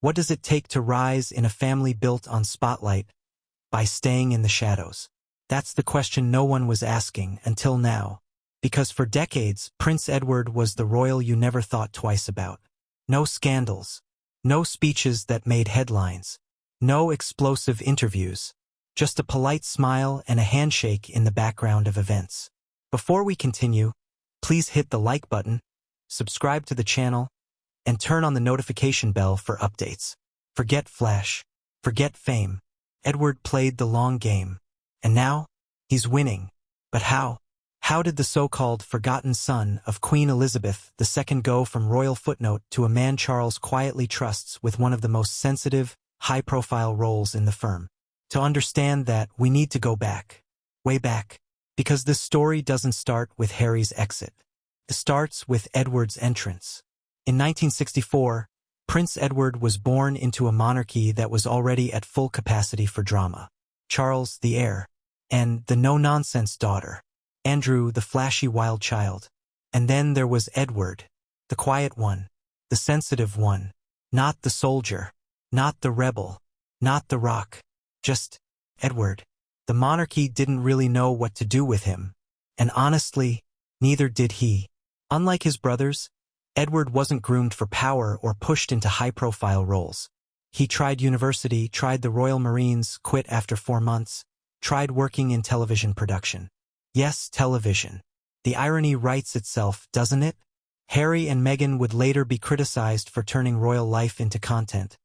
What does it take to rise in a family built on spotlight by staying in the shadows? That's the question no one was asking until now. Because for decades, Prince Edward was the royal you never thought twice about. No scandals. No speeches that made headlines. No explosive interviews. Just a polite smile and a handshake in the background of events. Before we continue, please hit the like button, subscribe to the channel, and turn on the notification bell for updates. Forget flash. Forget fame. Edward played the long game. And now, he's winning. But how? How did the so-called forgotten son of Queen Elizabeth II go from royal footnote to a man Charles quietly trusts with one of the most sensitive, high-profile roles in the firm? To understand that, we need to go back. Way back. Because this story doesn't start with Harry's exit. It starts with Edward's entrance. In 1964, Prince Edward was born into a monarchy that was already at full capacity for drama. Charles, the heir, and the no-nonsense daughter. Andrew, the flashy wild child. And then there was Edward, the quiet one, the sensitive one, not the soldier, not the rebel, not the rock, just Edward. The monarchy didn't really know what to do with him, and honestly, neither did he. Unlike his brothers, Edward wasn't groomed for power or pushed into high-profile roles. He tried university, tried the Royal Marines, quit after 4 months, tried working in television production. Yes, television. The irony writes itself, doesn't it? Harry and Meghan would later be criticized for turning royal life into content.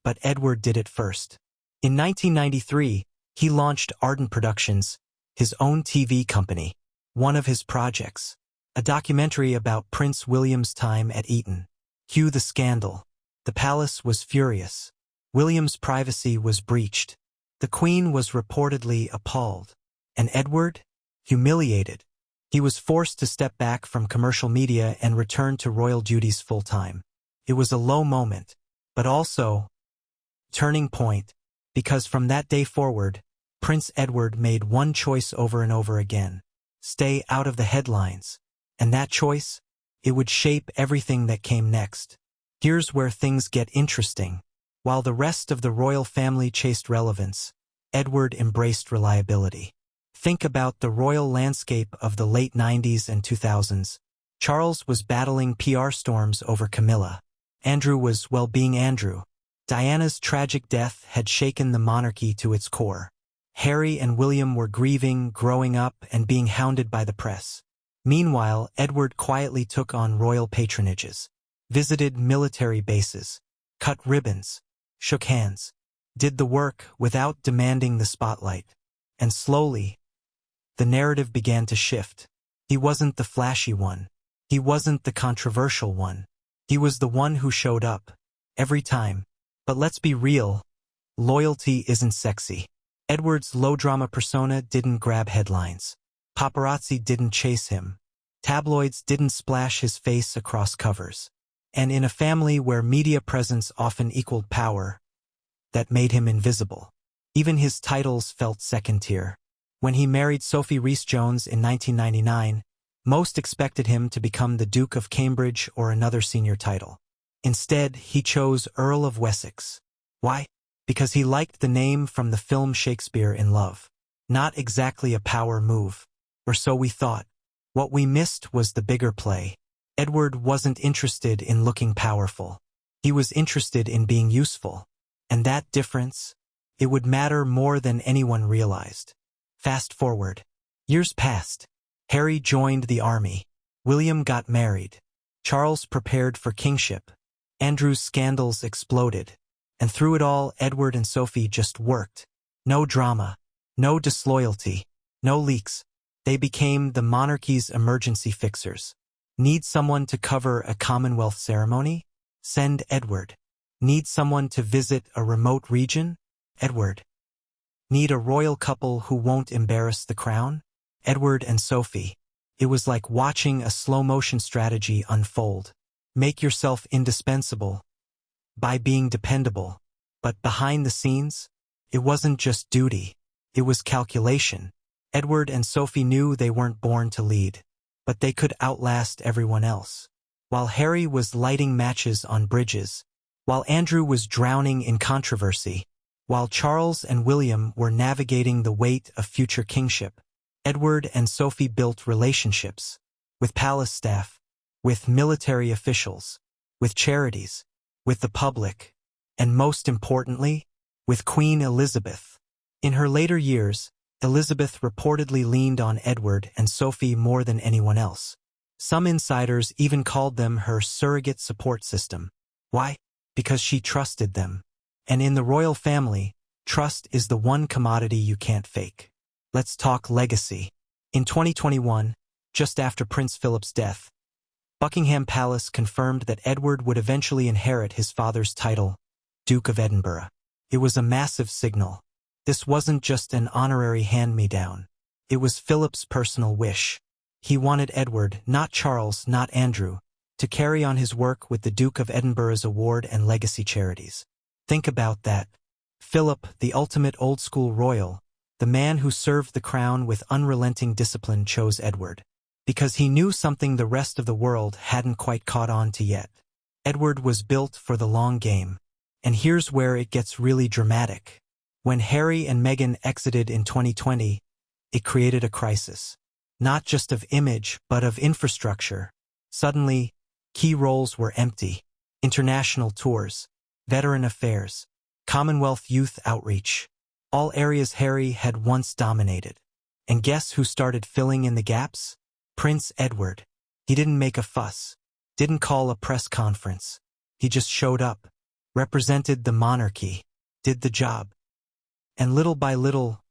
But Edward did it first. In 1993, he launched Ardent Productions, his own TV company. One of his projects, a documentary about Prince William's time at Eton. Cue the scandal. The palace was furious. William's privacy was breached. The Queen was reportedly appalled. And Edward? Humiliated. He was forced to step back from commercial media and return to royal duties full-time. It was a low moment, but also turning point, because from that day forward, Prince Edward made one choice over and over again. Stay out of the headlines. And that choice? It would shape everything that came next. Here's where things get interesting. While the rest of the royal family chased relevance, Edward embraced reliability. Think about the royal landscape of the late 90s and 2000s. Charles was battling PR storms over Camilla. Andrew was, well, being Andrew. Diana's tragic death had shaken the monarchy to its core. Harry and William were grieving, growing up, and being hounded by the press. Meanwhile, Edward quietly took on royal patronages, visited military bases, cut ribbons, shook hands, did the work without demanding the spotlight. And slowly, the narrative began to shift. He wasn't the flashy one. He wasn't the controversial one. He was the one who showed up. Every time. But let's be real. Loyalty isn't sexy. Edward's low-drama persona didn't grab headlines. Paparazzi didn't chase him. Tabloids didn't splash his face across covers. And in a family where media presence often equaled power, that made him invisible. Even his titles felt second-tier. When he married Sophie Rhys-Jones in 1999, most expected him to become the Duke of Cambridge or another senior title. Instead, he chose Earl of Wessex. Why? Because he liked the name from the film Shakespeare in Love. Not exactly a power move. Or so we thought. What we missed was the bigger play. Edward wasn't interested in looking powerful. He was interested in being useful. And that difference, it would matter more than anyone realized. Fast forward. Years passed. Harry joined the army. William got married. Charles prepared for kingship. Andrew's scandals exploded. And through it all, Edward and Sophie just worked. No drama. No disloyalty. No leaks. They became the monarchy's emergency fixers. Need someone to cover a Commonwealth ceremony? Send Edward. Need someone to visit a remote region? Edward. Need a royal couple who won't embarrass the crown? Edward and Sophie. It was like watching a slow-motion strategy unfold. Make yourself indispensable by being dependable. But behind the scenes, it wasn't just duty. It was calculation. Edward and Sophie knew they weren't born to lead, but they could outlast everyone else. While Harry was lighting matches on bridges, While Andrew was drowning in controversy, while Charles and William were navigating the weight of future kingship, Edward and Sophie built relationships with palace staff, with military officials, with charities, with the public, and most importantly, with Queen Elizabeth. In her later years, Elizabeth reportedly leaned on Edward and Sophie more than anyone else. Some insiders even called them her surrogate support system. Why? Because she trusted them. And in the royal family, trust is the one commodity you can't fake. Let's talk legacy. In 2021, just after Prince Philip's death, Buckingham Palace confirmed that Edward would eventually inherit his father's title, Duke of Edinburgh. It was a massive signal. This wasn't just an honorary hand-me-down. It was Philip's personal wish. He wanted Edward, not Charles, not Andrew, to carry on his work with the Duke of Edinburgh's award and legacy charities. Think about that. Philip, the ultimate old-school royal, the man who served the crown with unrelenting discipline, chose Edward, because he knew something the rest of the world hadn't quite caught on to yet. Edward was built for the long game. And here's where it gets really dramatic. When Harry and Meghan exited in 2020, it created a crisis. Not just of image, but of infrastructure. Suddenly, key roles were empty. International tours, veteran affairs, Commonwealth youth outreach. All areas Harry had once dominated. And guess who started filling in the gaps? Prince Edward. He didn't make a fuss, didn't call a press conference. He just showed up, represented the monarchy, did the job. And little by little,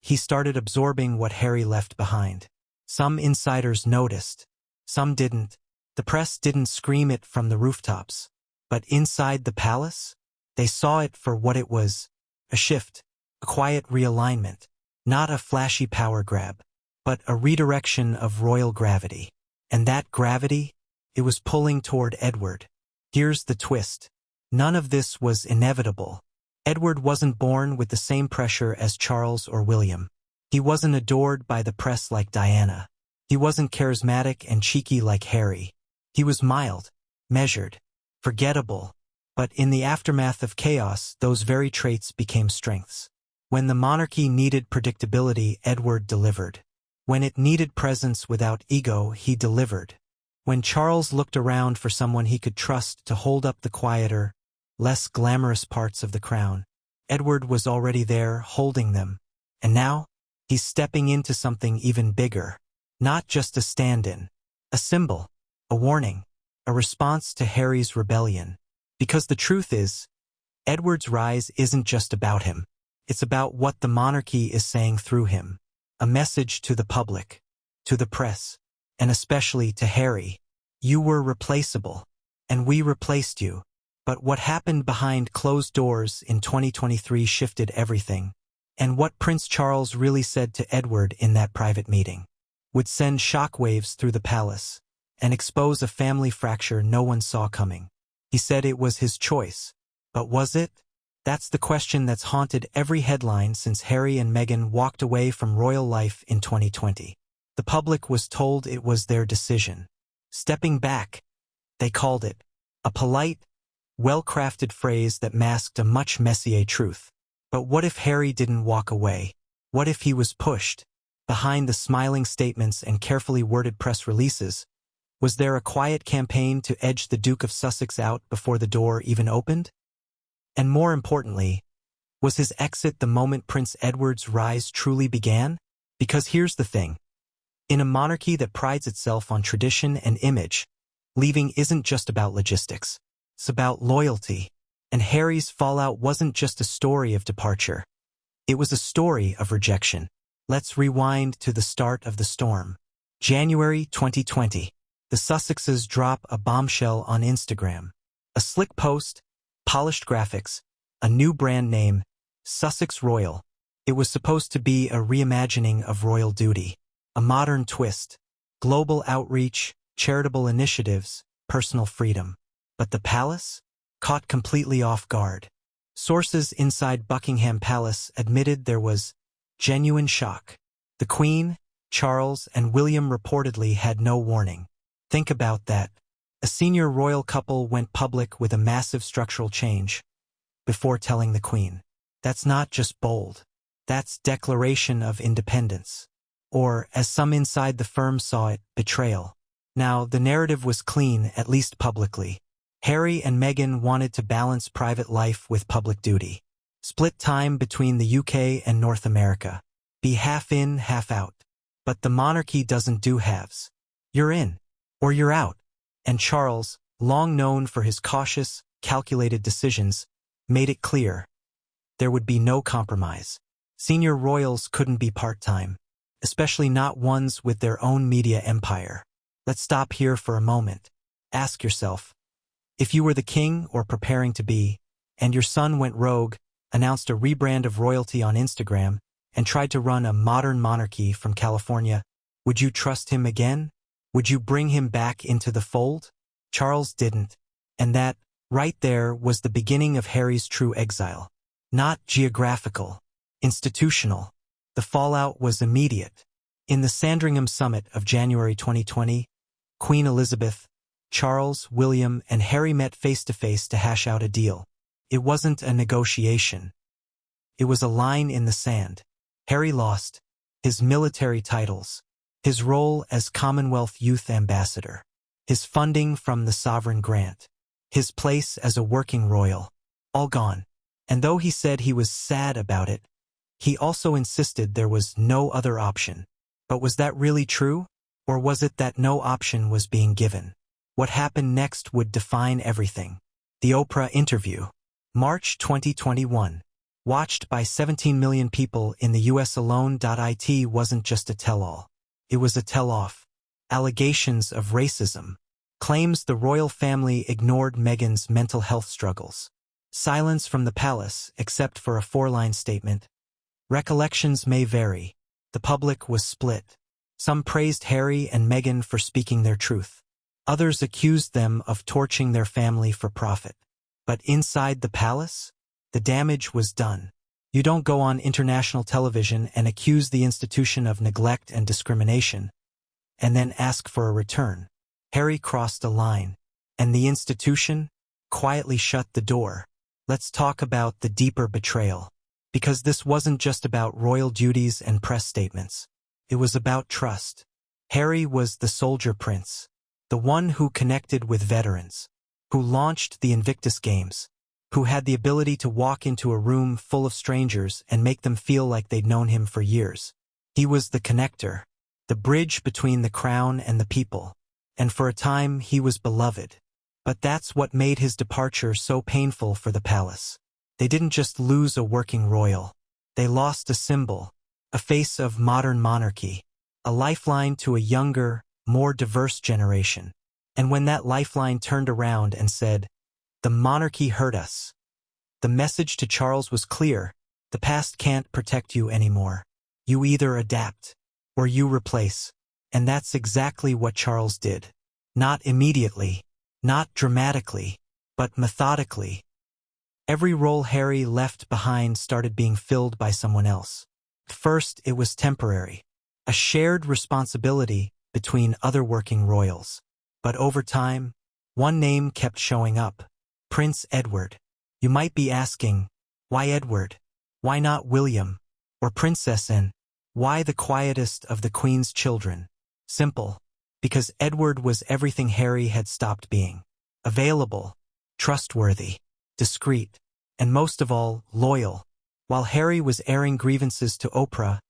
he started absorbing what Harry left behind. Some insiders noticed, some didn't. The press didn't scream it from the rooftops. But inside the palace, they saw it for what it was, a shift, a quiet realignment, not a flashy power grab, but a redirection of royal gravity. And that gravity, it was pulling toward Edward. Here's the twist. None of this was inevitable. Edward wasn't born with the same pressure as Charles or William. He wasn't adored by the press like Diana. He wasn't charismatic and cheeky like Harry. He was mild, measured, forgettable. But in the aftermath of chaos, those very traits became strengths. When the monarchy needed predictability, Edward delivered. When it needed presence without ego, he delivered. When Charles looked around for someone he could trust to hold up the quieter, less glamorous parts of the crown, Edward was already there, holding them. And now, he's stepping into something even bigger. Not just a stand-in, a symbol, a warning, a response to Harry's rebellion. Because the truth is, Edward's rise isn't just about him. It's about what the monarchy is saying through him. A message to the public, to the press, and especially to Harry. You were replaceable, and we replaced you. But what happened behind closed doors in 2023 shifted everything. And what Prince Charles really said to Edward in that private meeting would send shockwaves through the palace and expose a family fracture no one saw coming. He said it was his choice. But was it? That's the question that's haunted every headline since Harry and Meghan walked away from royal life in 2020. The public was told it was their decision. Stepping back, they called it a polite, well-crafted phrase that masked a much messier truth. But what if Harry didn't walk away? What if he was pushed? Behind the smiling statements and carefully worded press releases, was there a quiet campaign to edge the Duke of Sussex out before the door even opened? And more importantly, was his exit the moment Prince Edward's rise truly began? Because here's the thing. In a monarchy that prides itself on tradition and image, leaving isn't just about logistics. It's about loyalty. And Harry's fallout wasn't just a story of departure. It was a story of rejection. Let's rewind to the start of the storm. January 2020. The Sussexes drop a bombshell on Instagram. A slick post, polished graphics, a new brand name, Sussex Royal. It was supposed to be a reimagining of royal duty, a modern twist, global outreach, charitable initiatives, personal freedom. But the palace? Caught completely off guard. Sources inside Buckingham Palace admitted there was genuine shock. The Queen, Charles, and William reportedly had no warning. Think about that. A senior royal couple went public with a massive structural change before telling the Queen. That's not just bold. That's declaration of independence. Or, as some inside the firm saw it, betrayal. Now, the narrative was clean, at least publicly. Harry and Meghan wanted to balance private life with public duty. Split time between the UK and North America. Be half in, half out. But the monarchy doesn't do halves. You're in, or you're out. And Charles, long known for his cautious, calculated decisions, made it clear. There would be no compromise. Senior royals couldn't be part-time, especially not ones with their own media empire. Let's stop here for a moment. Ask yourself, if you were the king or preparing to be, and your son went rogue, announced a rebrand of royalty on Instagram, and tried to run a modern monarchy from California, would you trust him again? Would you bring him back into the fold? Charles didn't. And that, right there, was the beginning of Harry's true exile. Not geographical, institutional. The fallout was immediate. In the Sandringham Summit of January 2020, Queen Elizabeth, Charles, William, and Harry met face-to-face to hash out a deal. It wasn't a negotiation. It was a line in the sand. Harry lost his military titles, his role as Commonwealth Youth Ambassador, his funding from the sovereign grant, his place as a working royal, all gone. And though he said he was sad about it, he also insisted there was no other option. But was that really true? Or was it that no option was being given? What happened next would define everything. The Oprah interview. March 2021. Watched by 17 million people in the US alone. It wasn't just a tell-all. It was a tell-off. Allegations of racism. Claims the royal family ignored Meghan's mental health struggles. Silence from the palace, except for a 4-line statement. Recollections may vary. The public was split. Some praised Harry and Meghan for speaking their truth. Others accused them of torching their family for profit. But inside the palace, the damage was done. You don't go on international television and accuse the institution of neglect and discrimination, and then ask for a return. Harry crossed a line, and the institution quietly shut the door. Let's talk about the deeper betrayal. Because this wasn't just about royal duties and press statements. It was about trust. Harry was the soldier prince, the one who connected with veterans, who launched the Invictus Games, who had the ability to walk into a room full of strangers and make them feel like they'd known him for years. He was the connector, the bridge between the crown and the people. And for a time, he was beloved. But that's what made his departure so painful for the palace. They didn't just lose a working royal. They lost a symbol, a face of modern monarchy, a lifeline to a younger, more diverse generation. And when that lifeline turned around and said, "The monarchy hurt us," the message to Charles was clear: the past can't protect you anymore. You either adapt, or you replace. And that's exactly what Charles did. Not immediately, not dramatically, but methodically. Every role Harry left behind started being filled by someone else. First, it was temporary, a shared responsibility between other working royals. But over time, one name kept showing up: Prince Edward. You might be asking, why Edward? Why not William? Or Princess Anne? Why the quietest of the Queen's children? Simple. Because Edward was everything Harry had stopped being. Available, trustworthy, discreet, and most of all, loyal. While Harry was airing grievances to Oprah,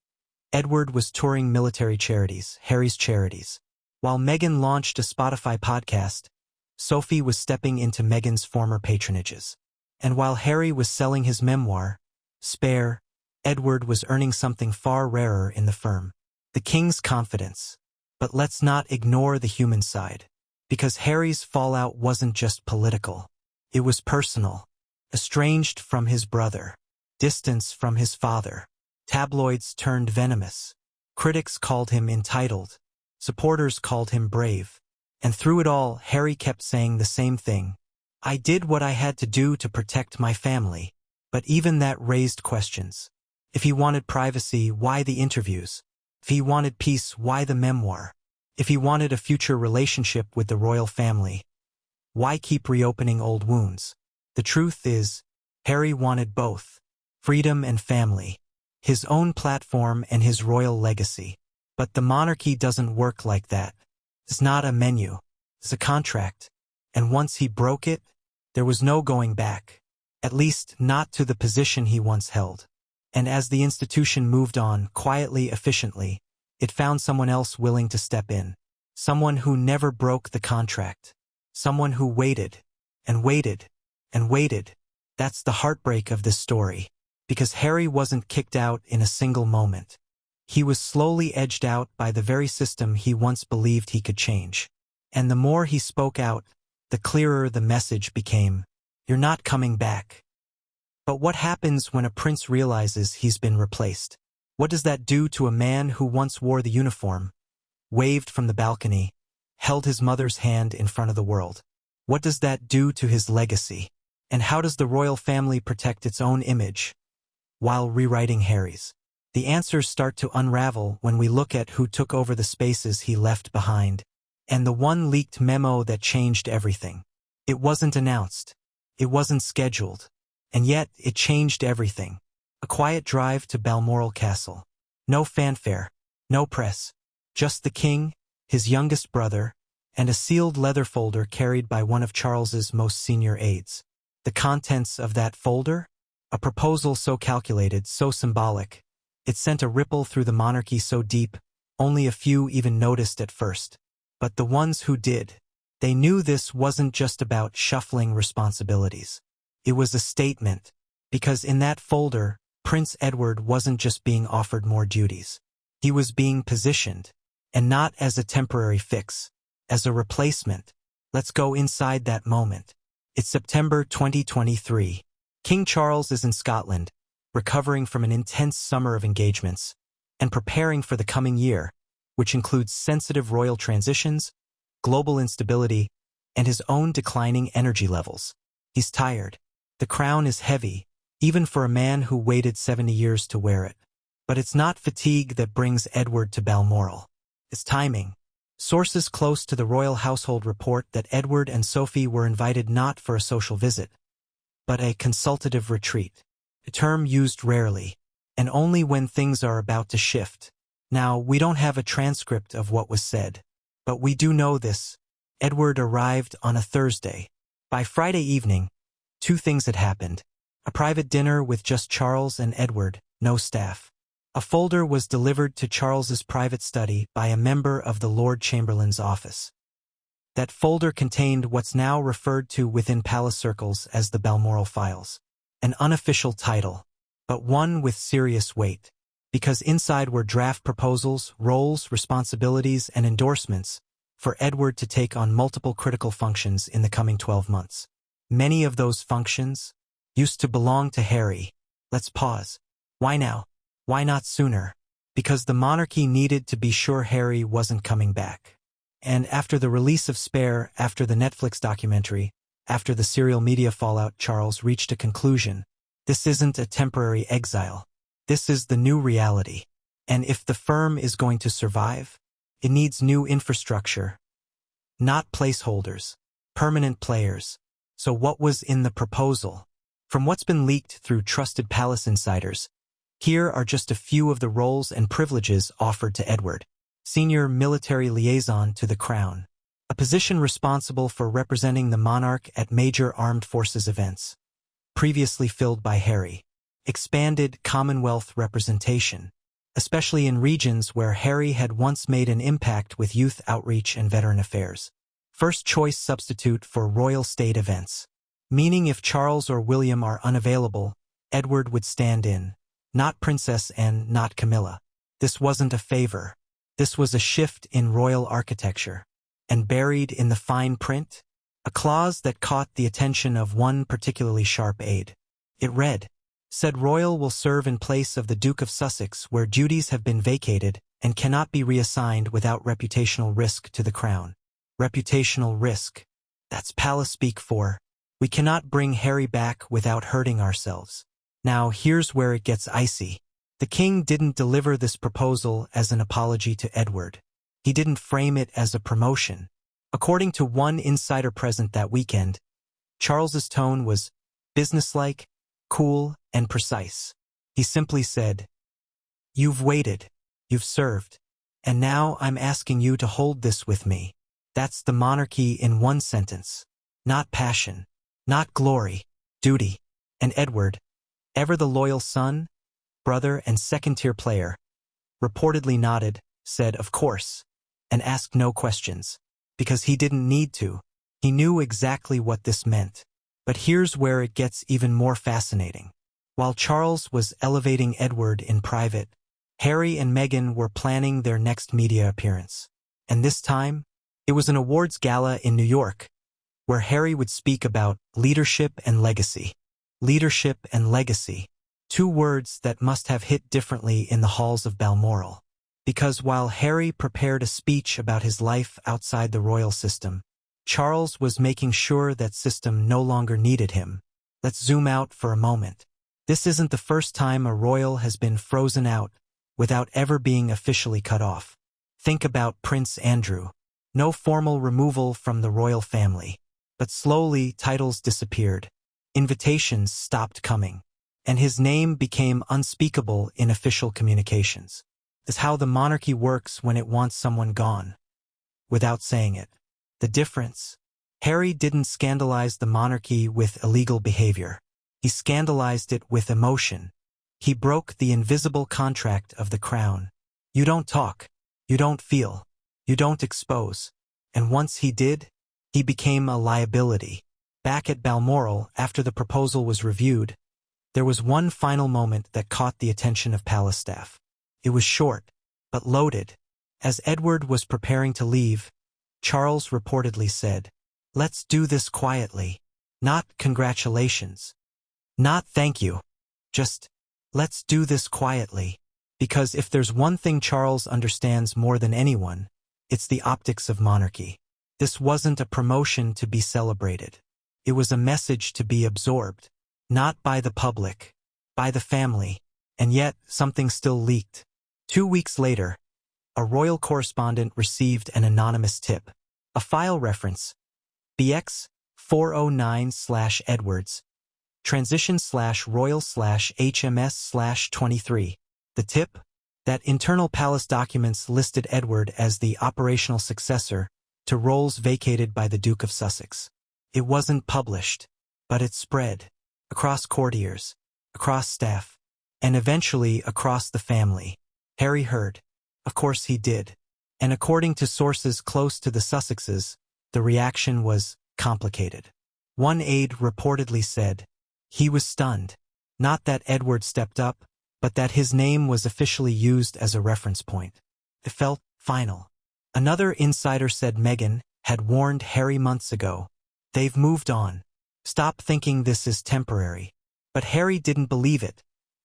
Edward was touring military charities, Harry's charities. While Meghan launched a Spotify podcast, Sophie was stepping into Meghan's former patronages. And while Harry was selling his memoir, Spare, Edward was earning something far rarer in the firm: the king's confidence. But let's not ignore the human side. Because Harry's fallout wasn't just political. It was personal. Estranged from his brother. Distance from his father. Tabloids turned venomous. Critics called him entitled. Supporters called him brave. And through it all, Harry kept saying the same thing: I did what I had to do to protect my family. But even that raised questions. If he wanted privacy, why the interviews? If he wanted peace, why the memoir? If he wanted a future relationship with the royal family, Why keep reopening old wounds? The truth is, Harry wanted both. Freedom and family. His own platform and his royal legacy. But the monarchy doesn't work like that. It's not a menu. It's a contract. And once he broke it, there was no going back. At least not to the position he once held. And as the institution moved on, quietly, efficiently, it found someone else willing to step in. Someone who never broke the contract. Someone who waited, and waited, and waited. That's the heartbreak of this story. Because Harry wasn't kicked out in a single moment. He was slowly edged out by the very system he once believed he could change. And the more he spoke out, the clearer the message became. You're not coming back. But what happens when a prince realizes he's been replaced? What does that do to a man who once wore the uniform, waved from the balcony, held his mother's hand in front of the world? What does that do to his legacy? And how does the royal family protect its own image while rewriting Harry's? The answers start to unravel when we look at who took over the spaces he left behind. And the one leaked memo that changed everything. It wasn't announced. It wasn't scheduled. And yet, it changed everything. A quiet drive to Balmoral Castle. No fanfare. No press. Just the king, his youngest brother, and a sealed leather folder carried by one of Charles's most senior aides. The contents of that folder? A proposal so calculated, so symbolic. It sent a ripple through the monarchy so deep, only a few even noticed at first. But the ones who did, they knew this wasn't just about shuffling responsibilities. It was a statement, because in that folder, Prince Edward wasn't just being offered more duties. He was being positioned, and not as a temporary fix, as a replacement. Let's go inside that moment. It's September 2023. King Charles is in Scotland, recovering from an intense summer of engagements, and preparing for the coming year, which includes sensitive royal transitions, global instability, and his own declining energy levels. He's tired. The crown is heavy, even for a man who waited 70 years to wear it. But it's not fatigue that brings Edward to Balmoral. It's timing. Sources close to the royal household report that Edward and Sophie were invited not for a social visit, but a consultative retreat, a term used rarely, and only when things are about to shift. Now, we don't have a transcript of what was said, but we do know this. Edward arrived on a Thursday. By Friday evening, two things had happened. A private dinner with just Charles and Edward, no staff. A folder was delivered to Charles's private study by a member of the Lord Chamberlain's office. That folder contained what's now referred to within palace circles as the Balmoral Files. An unofficial title, but one with serious weight, because inside were draft proposals, roles, responsibilities, and endorsements for Edward to take on multiple critical functions in the coming 12 months. Many of those functions used to belong to Harry. Let's pause. Why now? Why not sooner? Because the monarchy needed to be sure Harry wasn't coming back. And after the release of Spare, after the Netflix documentary, after the serial media fallout, Charles reached a conclusion. This isn't a temporary exile. This is the new reality. And if the firm is going to survive, it needs new infrastructure. Not placeholders. Permanent players. So what was in the proposal? From what's been leaked through trusted palace insiders, here are just a few of the roles and privileges offered to Edward. Senior military liaison to the crown. A position responsible for representing the monarch at major armed forces events. Previously filled by Harry. Expanded Commonwealth representation, especially in regions where Harry had once made an impact with youth outreach and veteran affairs. First choice substitute for royal state events. Meaning if Charles or William are unavailable, Edward would stand in. Not Princess Anne, not Camilla. This wasn't a favor. This was a shift in royal architecture. And buried in the fine print, a clause that caught the attention of one particularly sharp aide. It read, "Said royal will serve in place of the Duke of Sussex where duties have been vacated and cannot be reassigned without reputational risk to the crown." Reputational risk. That's palace speak for, we cannot bring Harry back without hurting ourselves. Now here's where it gets icy. The king didn't deliver this proposal as an apology to Edward. He didn't frame it as a promotion. According to one insider present that weekend, Charles's tone was businesslike, cool, and precise. He simply said, "You've waited, you've served, and now I'm asking you to hold this with me." That's the monarchy in one sentence. Not passion, not glory, duty. And Edward, ever the loyal son, brother, and second-tier player, reportedly nodded, said of course, and asked no questions. Because he didn't need to. He knew exactly what this meant. But here's where it gets even more fascinating. While Charles was elevating Edward in private, Harry and Meghan were planning their next media appearance. And this time, it was an awards gala in New York, where Harry would speak about leadership and legacy. Leadership and legacy. Two words that must have hit differently in the halls of Balmoral. Because while Harry prepared a speech about his life outside the royal system, Charles was making sure that system no longer needed him. Let's zoom out for a moment. This isn't the first time a royal has been frozen out without ever being officially cut off. Think about Prince Andrew. No formal removal from the royal family. But slowly titles disappeared. Invitations stopped coming. And his name became unspeakable in official communications. Is how the monarchy works when it wants someone gone. Without saying it. The difference? Harry didn't scandalize the monarchy with illegal behavior. He scandalized it with emotion. He broke the invisible contract of the crown. You don't talk. You don't feel. You don't expose. And once he did, he became a liability. Back at Balmoral, after the proposal was reviewed, there was one final moment that caught the attention of palace staff. It was short, but loaded. As Edward was preparing to leave, Charles reportedly said, "Let's do this quietly. Not congratulations. Not thank you. Just, let's do this quietly." Because if there's one thing Charles understands more than anyone, it's the optics of monarchy. This wasn't a promotion to be celebrated. It was a message to be absorbed. Not by the public, by the family. And yet, something still leaked. 2 weeks later, a royal correspondent received an anonymous tip. A file reference, BX 409/Edwards, transition/royal/HMS/23. The tip? That internal palace documents listed Edward as the operational successor to roles vacated by the Duke of Sussex. It wasn't published, but it spread. Across courtiers, across staff, and eventually across the family. Harry heard. Of course he did. And according to sources close to the Sussexes, the reaction was complicated. One aide reportedly said, he was stunned. Not that Edward stepped up, but that his name was officially used as a reference point. It felt final. Another insider said Meghan had warned Harry months ago. They've moved on. Stop thinking this is temporary. But Harry didn't believe it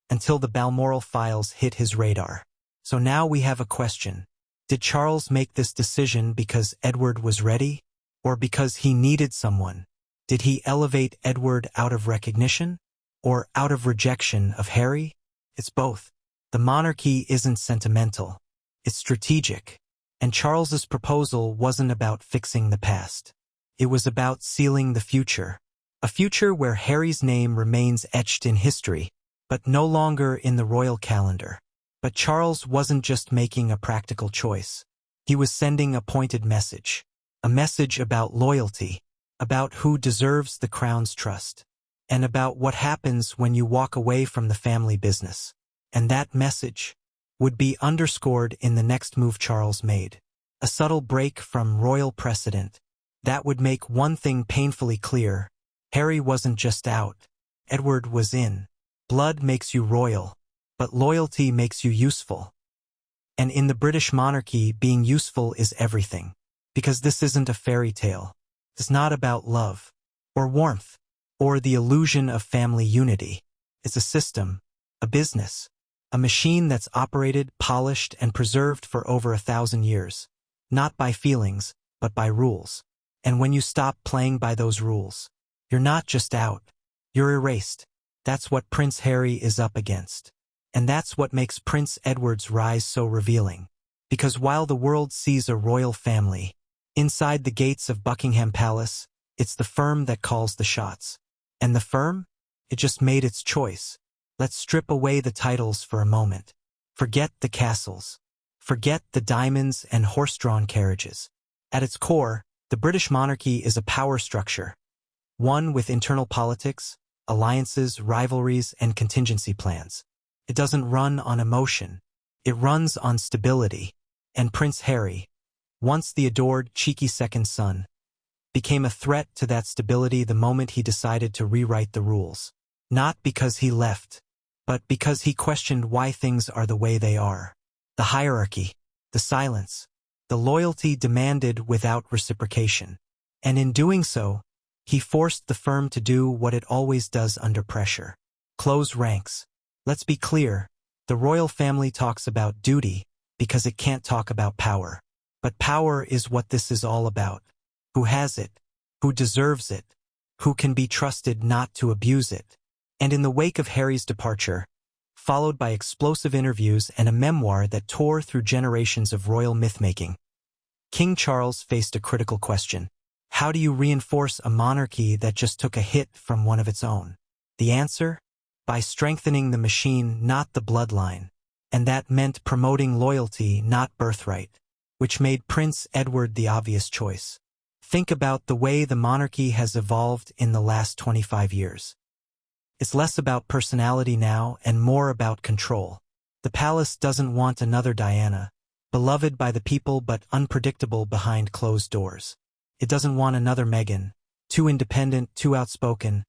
until the Balmoral files hit his radar. So now we have a question. Did Charles make this decision because Edward was ready? Or because he needed someone? Did he elevate Edward out of recognition? Or out of rejection of Harry? It's both. The monarchy isn't sentimental. It's strategic. And Charles's proposal wasn't about fixing the past. It was about sealing the future. A future where Harry's name remains etched in history, but no longer in the royal calendar. But Charles wasn't just making a practical choice. He was sending a pointed message. A message about loyalty, about who deserves the crown's trust, and about what happens when you walk away from the family business. And that message would be underscored in the next move Charles made. A subtle break from royal precedent that would make one thing painfully clear. Harry wasn't just out. Edward was in. Blood makes you royal, but loyalty makes you useful. And in the British monarchy, being useful is everything. Because this isn't a fairy tale. It's not about love, or warmth, or the illusion of family unity. It's a system, a business, a machine that's operated, polished, and preserved for over 1,000 years. Not by feelings, but by rules. And when you stop playing by those rules, you're not just out. You're erased. That's what Prince Harry is up against. And that's what makes Prince Edward's rise so revealing. Because while the world sees a royal family, Inside the gates of Buckingham Palace, it's the firm that calls the shots. And the firm? It just made its choice. Let's strip away the titles for a moment. Forget the castles. Forget the diamonds and horse-drawn carriages. At its core, the British monarchy is a power structure, one with internal politics, alliances, rivalries, and contingency plans. It doesn't run on emotion. It runs on stability. And Prince Harry, once the adored, cheeky second son, became a threat to that stability the moment he decided to rewrite the rules. Not because he left, but because he questioned why things are the way they are. The hierarchy, the silence, the loyalty demanded without reciprocation. And in doing so, he forced the firm to do what it always does under pressure. Close ranks. Let's be clear, the royal family talks about duty because it can't talk about power. But power is what this is all about. Who has it? Who deserves it? Who can be trusted not to abuse it? And in the wake of Harry's departure, followed by explosive interviews and a memoir that tore through generations of royal mythmaking, King Charles faced a critical question. How do you reinforce a monarchy that just took a hit from one of its own? The answer? By strengthening the machine, not the bloodline. And that meant promoting loyalty, not birthright, which made Prince Edward the obvious choice. Think about the way the monarchy has evolved in the last 25 years. It's less about personality now and more about control. The palace doesn't want another Diana, beloved by the people but unpredictable behind closed doors. It doesn't want another Meghan, too independent, too outspoken,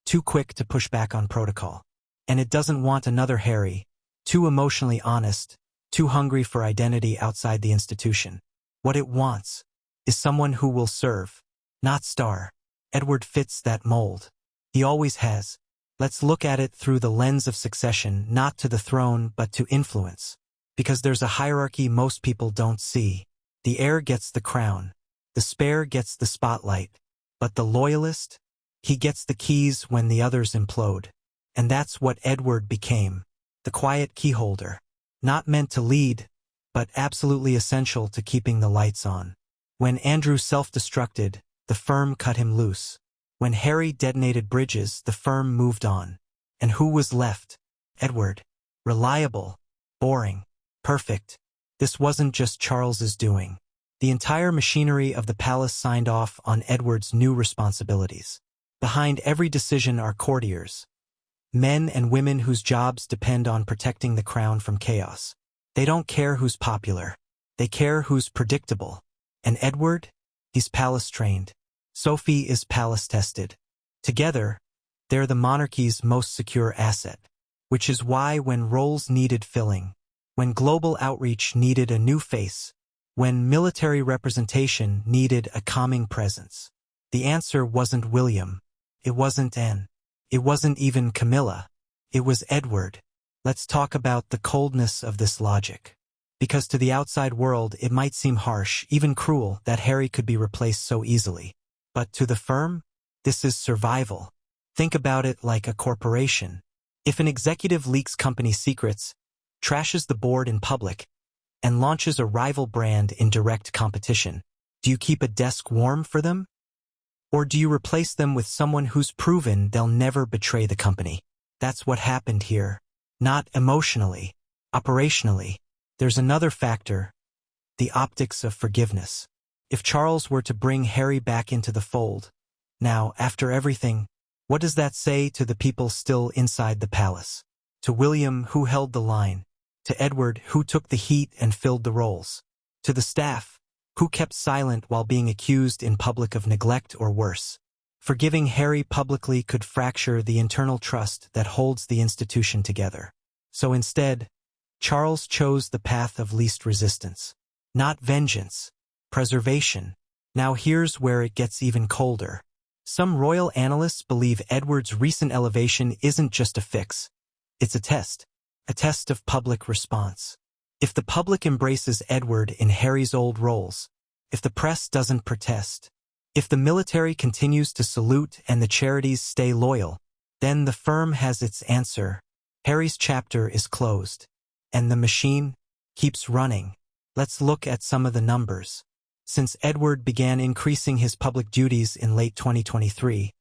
too quick to push back on protocol. And it doesn't want another Harry, too emotionally honest, too hungry for identity outside the institution. What it wants is someone who will serve, not star. Edward fits that mold. He always has. Let's look at it through the lens of succession, not to the throne but to influence. Because there's a hierarchy most people don't see. The heir gets the crown. The spare gets the spotlight. But the loyalist? He gets the keys when the others implode. And that's what Edward became. The quiet keyholder. Not meant to lead, but absolutely essential to keeping the lights on. When Andrew self-destructed, the firm cut him loose. When Harry detonated bridges, the firm moved on. And who was left? Edward. Reliable. Boring. Perfect. This wasn't just Charles's doing. The entire machinery of the palace signed off on Edward's new responsibilities. Behind every decision are courtiers. Men and women whose jobs depend on protecting the crown from chaos. They don't care who's popular. They care who's predictable. And Edward? He's palace-trained. Sophie is palace-tested. Together, they're the monarchy's most secure asset. Which is why when roles needed filling, when global outreach needed a new face, when military representation needed a calming presence, the answer wasn't William. It wasn't Anne. It wasn't even Camilla. It was Edward. Let's talk about the coldness of this logic. Because to the outside world it might seem harsh, even cruel, that Harry could be replaced so easily. But to the firm, this is survival. Think about it like a corporation. If an executive leaks company secrets, trashes the board in public, and launches a rival brand in direct competition, do you keep a desk warm for them? Or do you replace them with someone who's proven they'll never betray the company? That's what happened here. Not emotionally, operationally. There's another factor, the optics of forgiveness. If Charles were to bring Harry back into the fold, now, after everything, what does that say to the people still inside the palace? To William, who held the line? To Edward, who took the heat and filled the roles? To the staff, who kept silent while being accused in public of neglect or worse? Forgiving Harry publicly could fracture the internal trust that holds the institution together. So instead, Charles chose the path of least resistance. Not vengeance, preservation. Now here's where it gets even colder. Some royal analysts believe Edward's recent elevation isn't just a fix. It's a test of public response. If the public embraces Edward in Harry's old roles, if the press doesn't protest, if the military continues to salute and the charities stay loyal, then the firm has its answer. Harry's chapter is closed. And the machine keeps running. Let's look at some of the numbers. Since Edward began increasing his public duties in late 2023,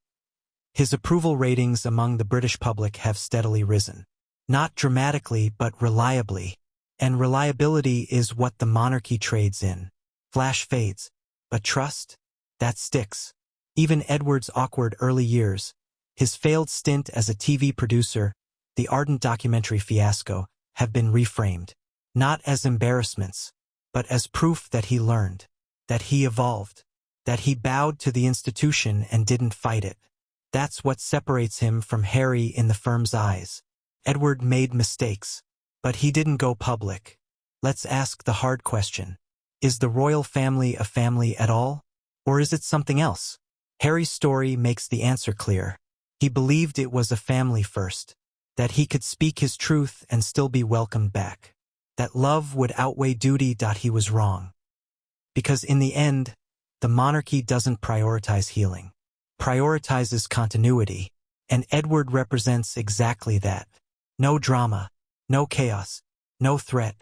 his approval ratings among the British public have steadily risen. Not dramatically, but reliably. And reliability is what the monarchy trades in. Flash fades. But trust? That sticks. Even Edward's awkward early years, his failed stint as a TV producer, the ardent documentary fiasco, have been reframed. Not as embarrassments, but as proof that he learned, that he evolved, that he bowed to the institution and didn't fight it. That's what separates him from Harry in the firm's eyes. Edward made mistakes, but he didn't go public. Let's ask the hard question. Is the royal family a family at all? Or is it something else? Harry's story makes the answer clear. He believed it was a family first, that he could speak his truth and still be welcomed back, that love would outweigh duty. He was wrong. Because in the end, the monarchy doesn't prioritize healing, prioritizes continuity, and Edward represents exactly that. No drama, no chaos, no threat,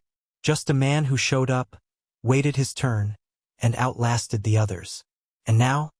just a man who showed up, waited his turn, and outlasted the others. And now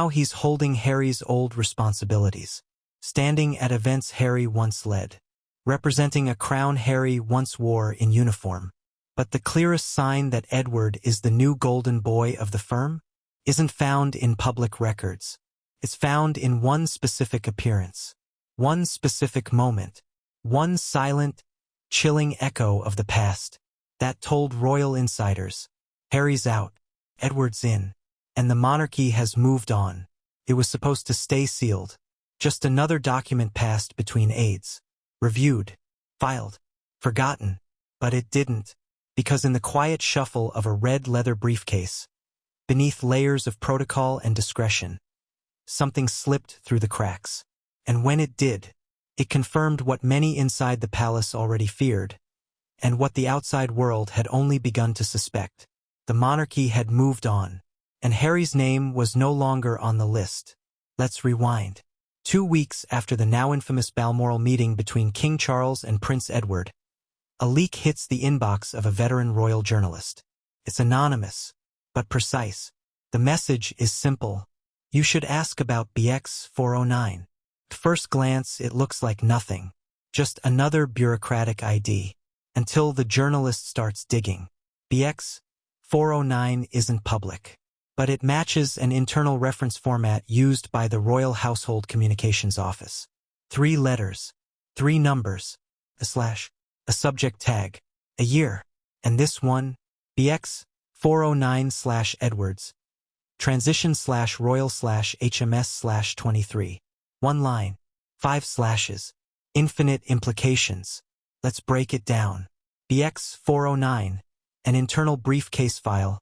he's holding Harry's old responsibilities, standing at events Harry once led, representing a crown Harry once wore in uniform. But the clearest sign that Edward is the new golden boy of the firm isn't found in public records. It's found in one specific appearance, one specific moment, one silent, chilling echo of the past that told royal insiders, Harry's out, Edward's in, and the monarchy has moved on. It was supposed to stay sealed, just another document passed between aides, reviewed, filed, forgotten, but it didn't, because in the quiet shuffle of a red leather briefcase, beneath layers of protocol and discretion, something slipped through the cracks. And when it did, it confirmed what many inside the palace already feared, and what the outside world had only begun to suspect. The monarchy had moved on, and Harry's name was no longer on the list. Let's rewind. 2 weeks after the now infamous Balmoral meeting between King Charles and Prince Edward, a leak hits the inbox of a veteran royal journalist. It's anonymous, but precise. The message is simple. You should ask about BX 409. At first glance, it looks like nothing, just another bureaucratic ID, until the journalist starts digging. BX 409 isn't public, but it matches an internal reference format used by the Royal Household Communications Office. 3 letters, 3 numbers, a slash, a subject tag, a year, and this one, BX 409/Edwards, transition/royal/HMS/23. 1 line, 5 slashes, infinite implications. Let's break it down. BX 409, an internal briefcase file,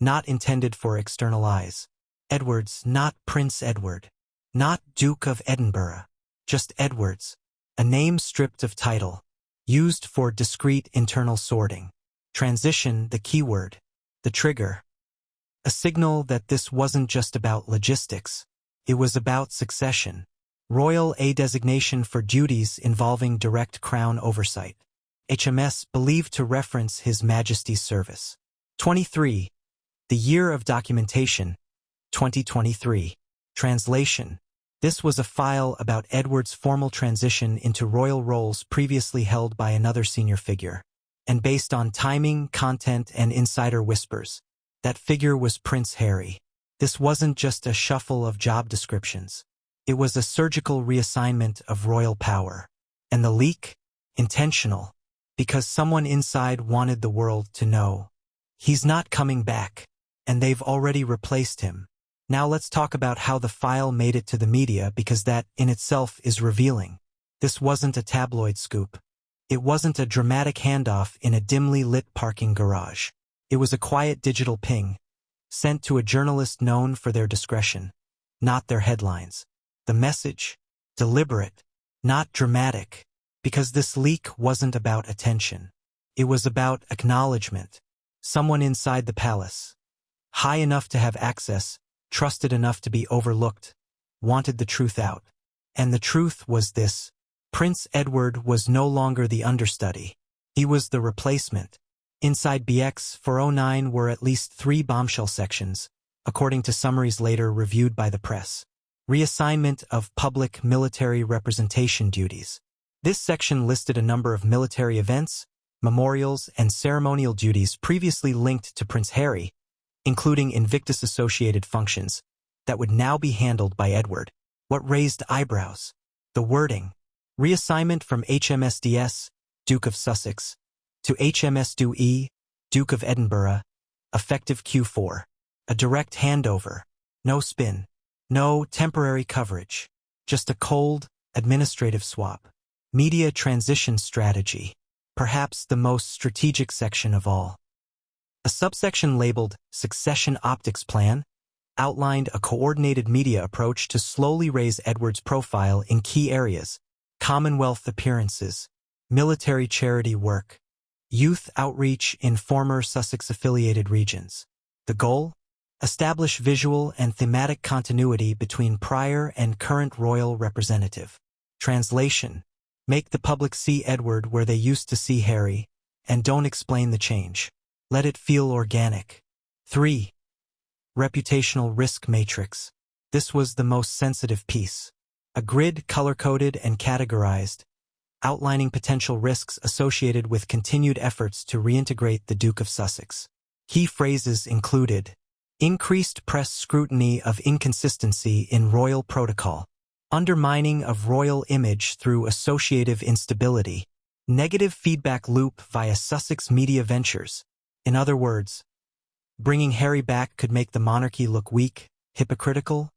not intended for external eyes. Edwards, not Prince Edward, not Duke of Edinburgh, just Edwards, a name stripped of title, used for discrete internal sorting. Transition, the keyword, the trigger. A signal that this wasn't just about logistics, it was about succession. Royal A designation for duties involving direct crown oversight. HMS believed to reference His Majesty's service. 23. The year of documentation, 2023. Translation. This was a file about Edward's formal transition into royal roles previously held by another senior figure. And based on timing, content, and insider whispers, that figure was Prince Harry. This wasn't just a shuffle of job descriptions. It was a surgical reassignment of royal power. And the leak? Intentional. Because someone inside wanted the world to know. He's not coming back. And they've already replaced him. Now let's talk about how the file made it to the media, because that, in itself, is revealing. This wasn't a tabloid scoop. It wasn't a dramatic handoff in a dimly lit parking garage. It was a quiet digital ping, sent to a journalist known for their discretion, not their headlines. The message? Deliberate, not dramatic, because this leak wasn't about attention. It was about acknowledgement. Someone inside the palace, high enough to have access, trusted enough to be overlooked, wanted the truth out. And the truth was this: Prince Edward was no longer the understudy. He was the replacement. Inside BX 409 were at least 3 bombshell sections, according to summaries later reviewed by the press. Reassignment of public military representation duties. This section listed a number of military events, memorials, and ceremonial duties previously linked to Prince Harry, including Invictus-associated functions, that would now be handled by Edward. What raised eyebrows? The wording. Reassignment from HMS-DS, Duke of Sussex, to HMS-DUE, Duke of Edinburgh, effective Q4. A direct handover. No spin. No temporary coverage. Just a cold, administrative swap. Media transition strategy. Perhaps the most strategic section of all. A subsection labeled Succession Optics Plan outlined a coordinated media approach to slowly raise Edward's profile in key areas: Commonwealth appearances, military charity work, youth outreach in former Sussex-affiliated regions. The goal? Establish visual and thematic continuity between prior and current royal representative. Translation: make the public see Edward where they used to see Harry, and don't explain the change. Let it feel organic. 3. Reputational risk matrix. This was the most sensitive piece. A grid color-coded and categorized, outlining potential risks associated with continued efforts to reintegrate the Duke of Sussex. Key phrases included: increased press scrutiny of inconsistency in royal protocol, undermining of royal image through associative instability, negative feedback loop via Sussex media ventures. In other words, bringing Harry back could make the monarchy look weak, hypocritical,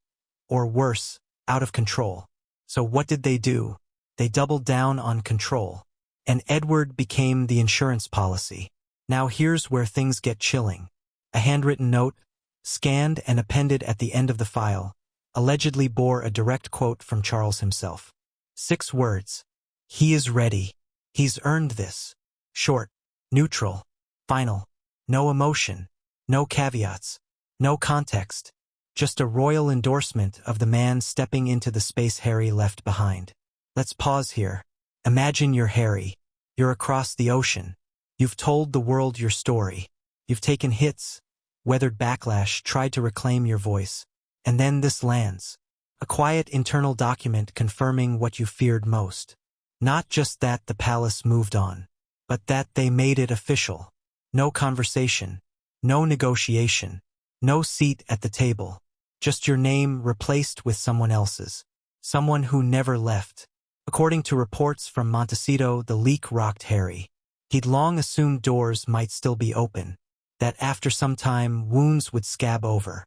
or worse, out of control. So what did they do? They doubled down on control, and Edward became the insurance policy. Now here's where things get chilling. A handwritten note, scanned and appended at the end of the file, allegedly bore a direct quote from Charles himself. 6 words. He is ready. He's earned this. Short, neutral, final. No emotion, no caveats, no context. Just a royal endorsement of the man stepping into the space Harry left behind. Let's pause here. Imagine you're Harry. You're across the ocean. You've told the world your story. You've taken hits, weathered backlash, tried to reclaim your voice. And then this lands. A quiet internal document confirming what you feared most. Not just that the palace moved on, but that they made it official. No conversation, no negotiation, no seat at the table. Just your name replaced with someone else's. Someone who never left. According to reports from Montecito, the leak rocked Harry. He'd long assumed doors might still be open, that after some time wounds would scab over,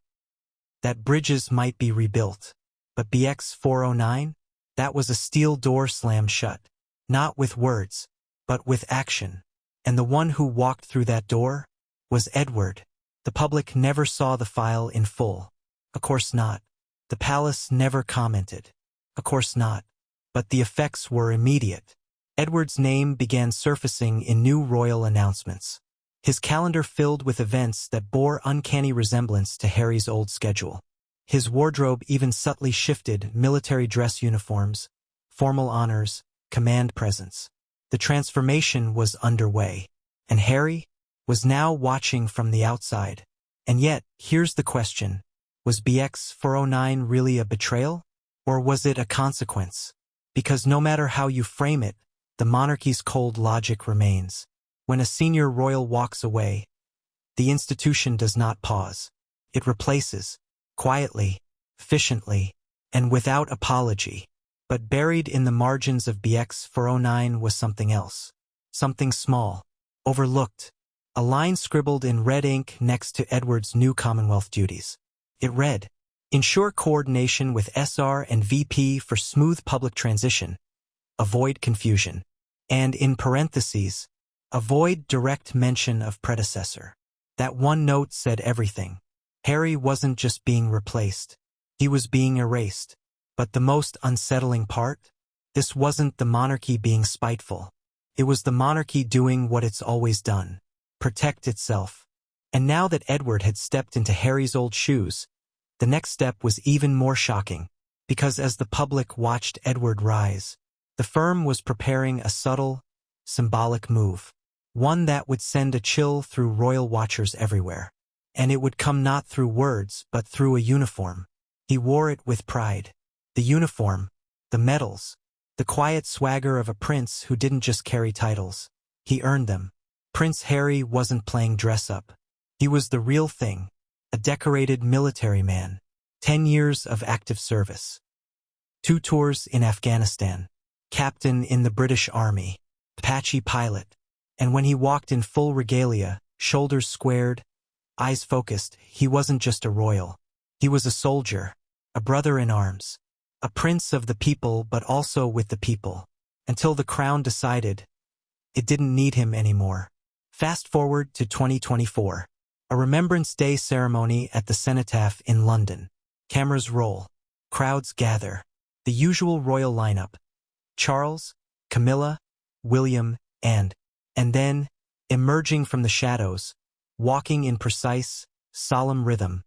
that bridges might be rebuilt. But BX 409? That was a steel door slammed shut. Not with words, but with action. And the one who walked through that door was Edward. The public never saw the file in full. Of course not. The palace never commented. Of course not. But the effects were immediate. Edward's name began surfacing in new royal announcements. His calendar filled with events that bore uncanny resemblance to Harry's old schedule. His wardrobe even subtly shifted: military dress uniforms, formal honors, command presence. The transformation was underway, and Harry was now watching from the outside. And yet, here's the question. Was BX 409 really a betrayal? Or was it a consequence? Because no matter how you frame it, the monarchy's cold logic remains. When a senior royal walks away, the institution does not pause. It replaces, quietly, efficiently, and without apology. But buried in the margins of BX 409 was something else. Something small, overlooked. A line scribbled in red ink next to Edward's new Commonwealth duties. It read, ensure coordination with SR and VP for smooth public transition. Avoid confusion. And in parentheses, avoid direct mention of predecessor. That one note said everything. Harry wasn't just being replaced. He was being erased. But the most unsettling part? This wasn't the monarchy being spiteful. It was the monarchy doing what it's always done. Protect itself. And now that Edward had stepped into Harry's old shoes, the next step was even more shocking. Because as the public watched Edward rise, the firm was preparing a subtle, symbolic move. one that would send a chill through royal watchers everywhere. And it would come not through words but through a uniform. He wore it with pride. The uniform, the medals, the quiet swagger of a prince who didn't just carry titles. He earned them. Prince Harry wasn't playing dress-up. He was the real thing, a decorated military man. 10 years of active service. 2 tours in Afghanistan. Captain in the British Army. Apache pilot. And when he walked in full regalia, shoulders squared, eyes focused, he wasn't just a royal. He was a soldier, a brother in arms, a prince of the people but also with the people. Until the crown decided it didn't need him anymore. Fast forward to 2024. A Remembrance Day ceremony at the Cenotaph in London. Cameras roll. Crowds gather. The usual royal lineup. Charles, Camilla, William, and then, emerging from the shadows, walking in precise, solemn rhythm,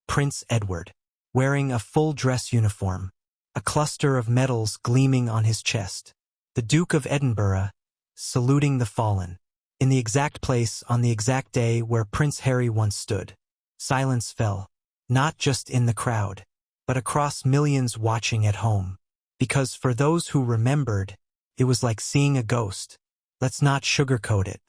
Prince Edward, wearing a full dress uniform, a cluster of medals gleaming on his chest. The Duke of Edinburgh, saluting the fallen. In the exact place on the exact day where Prince Harry once stood. Silence fell, not just in the crowd, but across millions watching at home. Because for those who remembered, it was like seeing a ghost. Let's not sugarcoat it.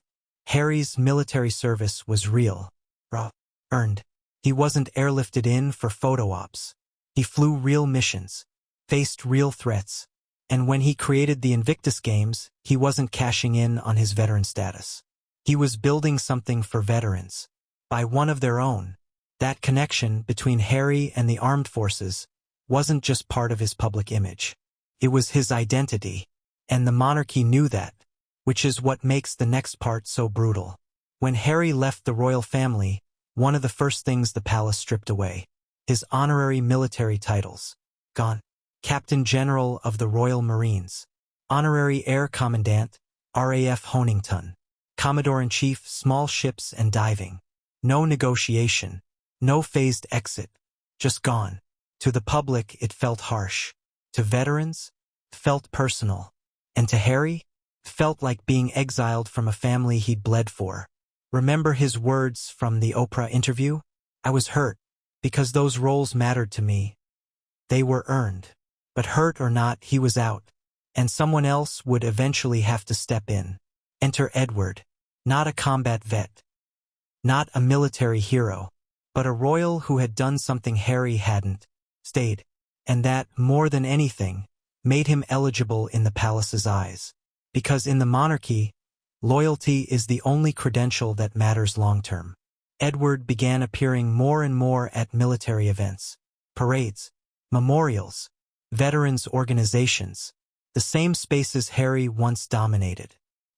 Harry's military service was real, raw, earned. He wasn't airlifted in for photo ops. He flew real missions, faced real threats, and when he created the Invictus Games, he wasn't cashing in on his veteran status. He was building something for veterans, by one of their own. That connection between Harry and the armed forces wasn't just part of his public image. It was his identity, and the monarchy knew that, which is what makes the next part so brutal. When Harry left the royal family, one of the first things the palace stripped away. His honorary military titles. Gone. Captain General of the Royal Marines. Honorary Air Commandant, RAF Honington. Commodore-in-Chief, Small Ships and Diving. No negotiation. No phased exit. Just gone. To the public, it felt harsh. To veterans, it felt personal. And to Harry, it felt like being exiled from a family he'd bled for. Remember his words from the Oprah interview? I was hurt, because those roles mattered to me. They were earned. But hurt or not, he was out, and someone else would eventually have to step in. Enter Edward, not a combat vet, not a military hero, but a royal who had done something Harry hadn't, stayed, and that, more than anything, made him eligible in the palace's eyes. Because in the monarchy, loyalty is the only credential that matters long-term. Edward began appearing more and more at military events, parades, memorials, veterans' organizations, the same spaces Harry once dominated.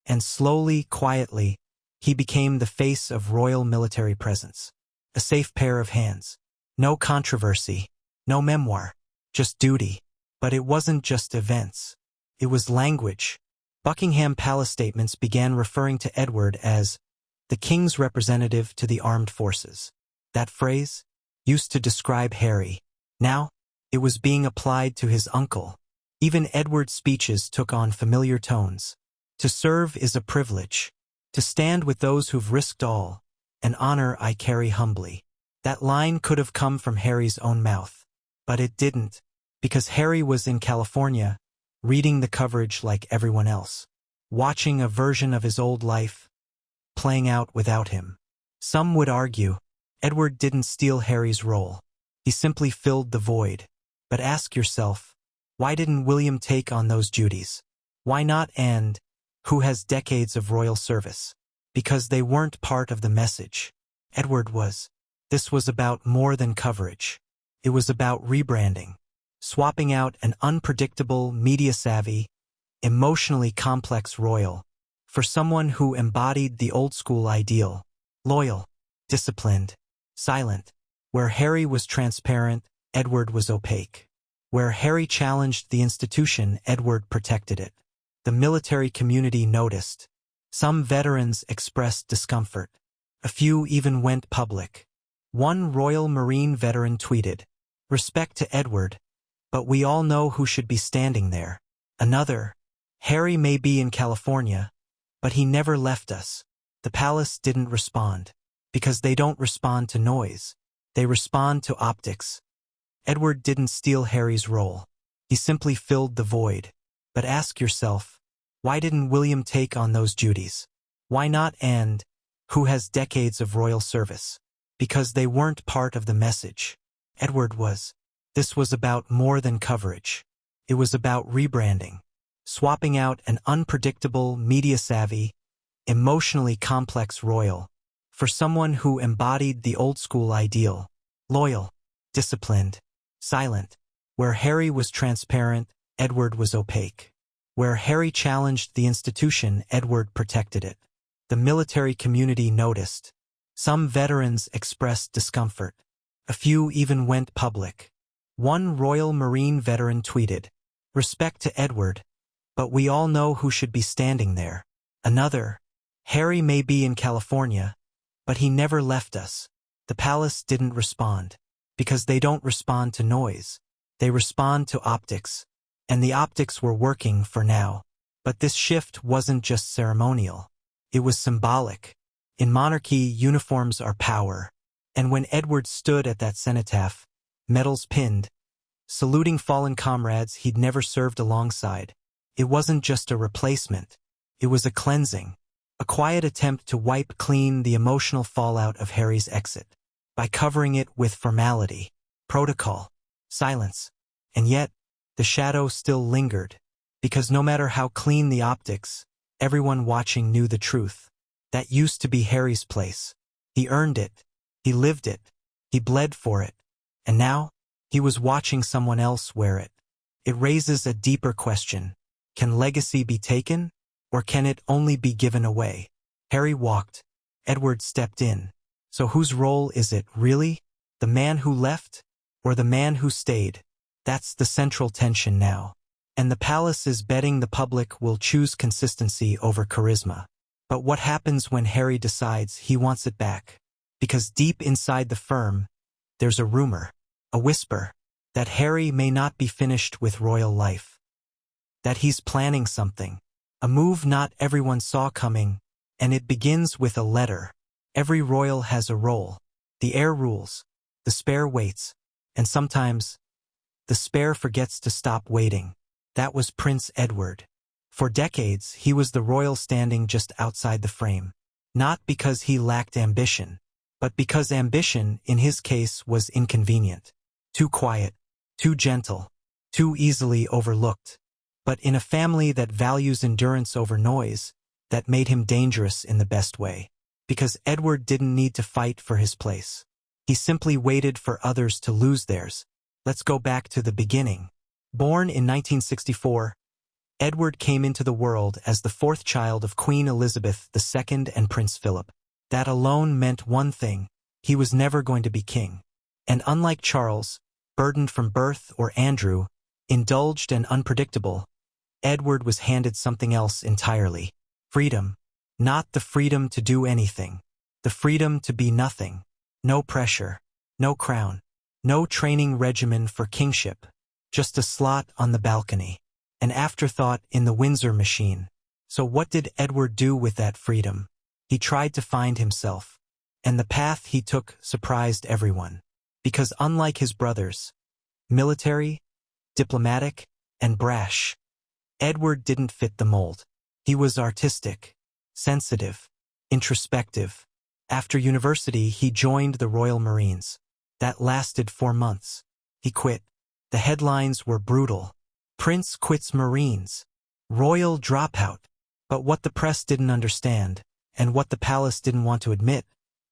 And slowly, quietly, he became the face of royal military presence. A safe pair of hands. No controversy, no memoir, just duty. But it wasn't just events. It was language. Buckingham Palace statements began referring to Edward as the king's representative to the armed forces. That phrase used to describe Harry. Now, it was being applied to his uncle. Even Edward's speeches took on familiar tones. To serve is a privilege. To stand with those who've risked all, an honor I carry humbly. That line could have come from Harry's own mouth. But it didn't, because Harry was in California, reading the coverage like everyone else, watching a version of his old life playing out without him. Some would argue, Edward didn't steal Harry's role. He simply filled the void. But ask yourself, why didn't William take on those duties? Why not Anne, who has decades of royal service? Because they weren't part of the message. Edward was. This was about more than coverage. It was about rebranding, swapping out an unpredictable, media-savvy, emotionally complex royal for someone who embodied the old-school ideal, loyal, disciplined, silent. Where Harry was transparent, Edward was opaque. Where Harry challenged the institution, Edward protected it. The military community noticed. Some veterans expressed discomfort. A few even went public. One Royal Marine veteran tweeted, "Respect to Edward, but we all know who should be standing there." Another, "Harry may be in California, But he never left us. The palace didn't respond. Because they don't respond to noise. They respond to optics. Edward didn't steal Harry's role. He simply filled the void. But ask yourself, why didn't William take on those duties? Why not Anne, who has decades of royal service? Because they weren't part of the message. Edward was. This was about more than coverage. It was about rebranding. Swapping out an unpredictable, media-savvy, emotionally complex royal for someone who embodied the old-school ideal. Loyal, disciplined, silent. Where Harry was transparent, Edward was opaque. Where Harry challenged the institution, Edward protected it. The military community noticed. Some veterans expressed discomfort. A few even went public. One Royal Marine veteran tweeted, "Respect to Edward, but we all know who should be standing there." Another, "Harry may be in California, but he never left us." The palace didn't respond. Because they don't respond to noise. They respond to optics. And the optics were working for now. But this shift wasn't just ceremonial. It was symbolic. In monarchy, uniforms are power. And when Edward stood at that cenotaph, medals pinned, saluting fallen comrades he'd never served alongside, it wasn't just a replacement. It was a cleansing. A quiet attempt to wipe clean the emotional fallout of Harry's exit. By covering it with formality, protocol, silence. And yet, the shadow still lingered. Because no matter how clean the optics, everyone watching knew the truth. That used to be Harry's place. He earned it. He lived it. He bled for it. And now, he was watching someone else wear it. It raises a deeper question. Can legacy be taken? Or can it only be given away? Harry walked. Edward stepped in. So whose role is it, really? The man who left? Or the man who stayed? That's the central tension now. And the palace is betting the public will choose consistency over charisma. But what happens when Harry decides he wants it back? Because deep inside the firm, there's a rumor, a whisper, that Harry may not be finished with royal life. That he's planning something. A move not everyone saw coming, and it begins with a letter. Every royal has a role. The heir rules. The spare waits. And sometimes, the spare forgets to stop waiting. That was Prince Edward. For decades, he was the royal standing just outside the frame. Not because he lacked ambition, but because ambition, in his case, was inconvenient. Too quiet, too gentle, too easily overlooked. But in a family that values endurance over noise, that made him dangerous in the best way. Because Edward didn't need to fight for his place. He simply waited for others to lose theirs. Let's go back to the beginning. Born in 1964, Edward came into the world as the fourth child of Queen Elizabeth II and Prince Philip. That alone meant one thing: he was never going to be king. And unlike Charles, burdened from birth, or Andrew, indulged and unpredictable, Edward was handed something else entirely. Freedom. Not the freedom to do anything. The freedom to be nothing. No pressure. No crown. No training regimen for kingship. Just a slot on the balcony. An afterthought in the Windsor machine. So what did Edward do with that freedom? He tried to find himself. And the path he took surprised everyone. Because unlike his brothers, military, diplomatic, and brash, Edward didn't fit the mold. He was artistic, sensitive, introspective. After university, he joined the Royal Marines. That lasted 4 months. He quit. The headlines were brutal. Prince quits Marines. Royal dropout. But what the press didn't understand, and what the palace didn't want to admit,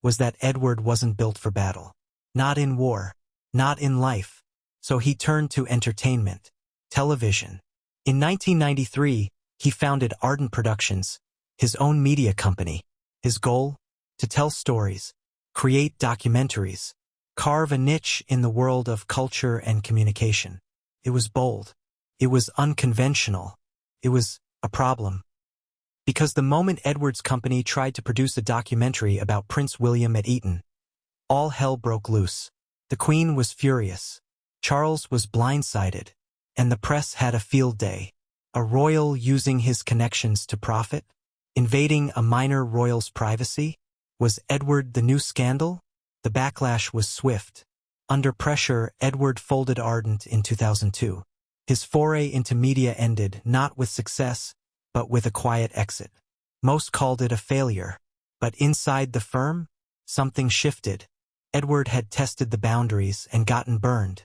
was that Edward wasn't built for battle. Not in war. Not in life. So he turned to entertainment. Television. In 1993, he founded Ardent Productions, his own media company. His goal? To tell stories, create documentaries, carve a niche in the world of culture and communication. It was bold. It was unconventional. It was a problem. Because the moment Edward's company tried to produce a documentary about Prince William at Eton, all hell broke loose. The Queen was furious. Charles was blindsided. And the press had a field day. A royal using his connections to profit? Invading a minor royal's privacy? Was Edward the new scandal? The backlash was swift. Under pressure, Edward folded Ardent in 2002. His foray into media ended not with success, but with a quiet exit. Most called it a failure. But inside the firm, something shifted. Edward had tested the boundaries and gotten burned.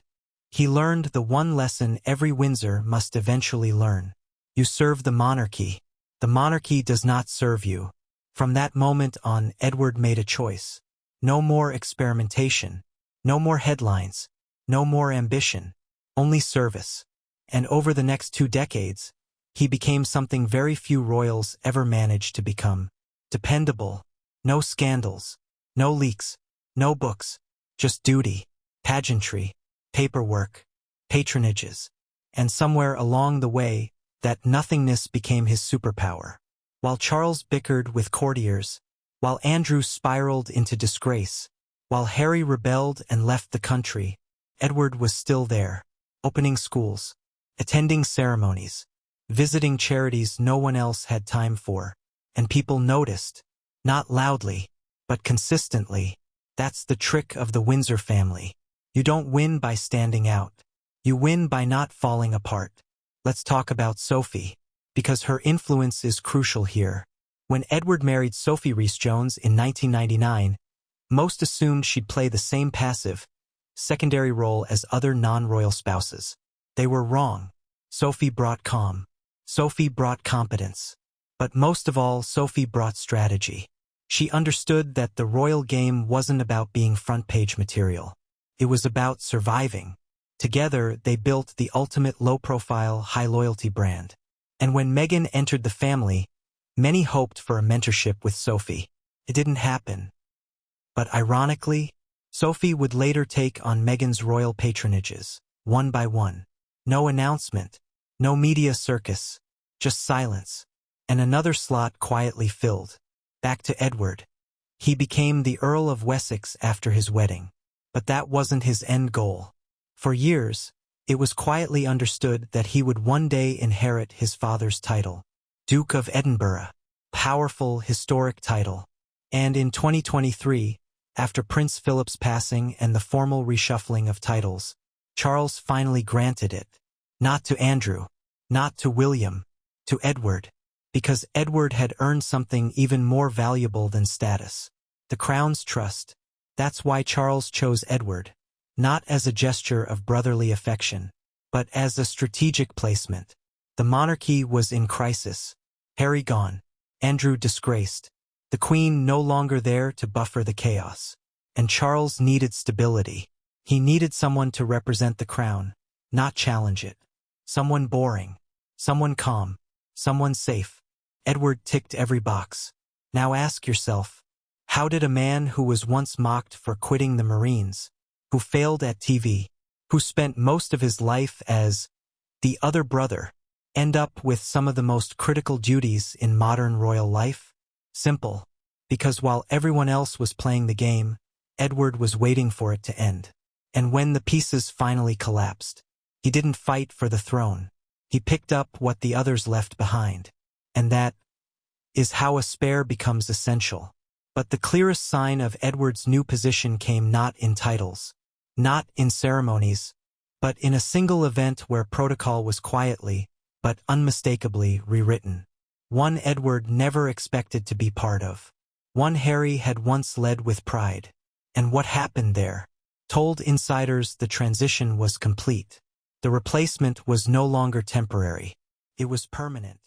He learned the one lesson every Windsor must eventually learn. You serve the monarchy. The monarchy does not serve you. From that moment on, Edward made a choice. No more experimentation. No more headlines. No more ambition. Only service. And over the next 2 decades, he became something very few royals ever managed to become. Dependable. No scandals. No leaks. No books. Just duty. Pageantry. Paperwork. Patronages. And somewhere along the way, that nothingness became his superpower. While Charles bickered with courtiers, while Andrew spiraled into disgrace, while Harry rebelled and left the country, Edward was still there, opening schools, attending ceremonies, visiting charities no one else had time for, and people noticed, not loudly, but consistently. That's the trick of the Windsor family. You don't win by standing out. You win by not falling apart. Let's talk about Sophie, because her influence is crucial here. When Edward married Sophie Rhys-Jones in 1999, most assumed she'd play the same passive, secondary role as other non-royal spouses. They were wrong. Sophie brought calm. Sophie brought competence. But most of all, Sophie brought strategy. She understood that the royal game wasn't about being front-page material. It was about surviving. Together, they built the ultimate low-profile, high-loyalty brand. And when Meghan entered the family, many hoped for a mentorship with Sophie. It didn't happen. But ironically, Sophie would later take on Meghan's royal patronages, one by one. No announcement, no media circus, just silence. And another slot quietly filled. Back to Edward. He became the Earl of Wessex after his wedding. But that wasn't his end goal. For years, it was quietly understood that he would one day inherit his father's title. Duke of Edinburgh. Powerful, historic title. And in 2023, after Prince Philip's passing and the formal reshuffling of titles, Charles finally granted it. Not to Andrew. Not to William. To Edward. Because Edward had earned something even more valuable than status. The crown's trust. That's why Charles chose Edward. Not as a gesture of brotherly affection, but as a strategic placement. The monarchy was in crisis. Harry gone. Andrew disgraced. The Queen no longer there to buffer the chaos. And Charles needed stability. He needed someone to represent the crown, not challenge it. Someone boring. Someone calm. Someone safe. Edward ticked every box. Now ask yourself, how did a man who was once mocked for quitting the Marines, who failed at TV, who spent most of his life as the other brother, end up with some of the most critical duties in modern royal life? Simple. Because while everyone else was playing the game, Edward was waiting for it to end. And when the pieces finally collapsed, he didn't fight for the throne. He picked up what the others left behind. And that is how a spare becomes essential. But the clearest sign of Edward's new position came not in titles, not in ceremonies, but in a single event where protocol was quietly, but unmistakably rewritten. One Edward never expected to be part of. One Harry had once led with pride. And what happened there? Told insiders the transition was complete. The replacement was no longer temporary. It was permanent.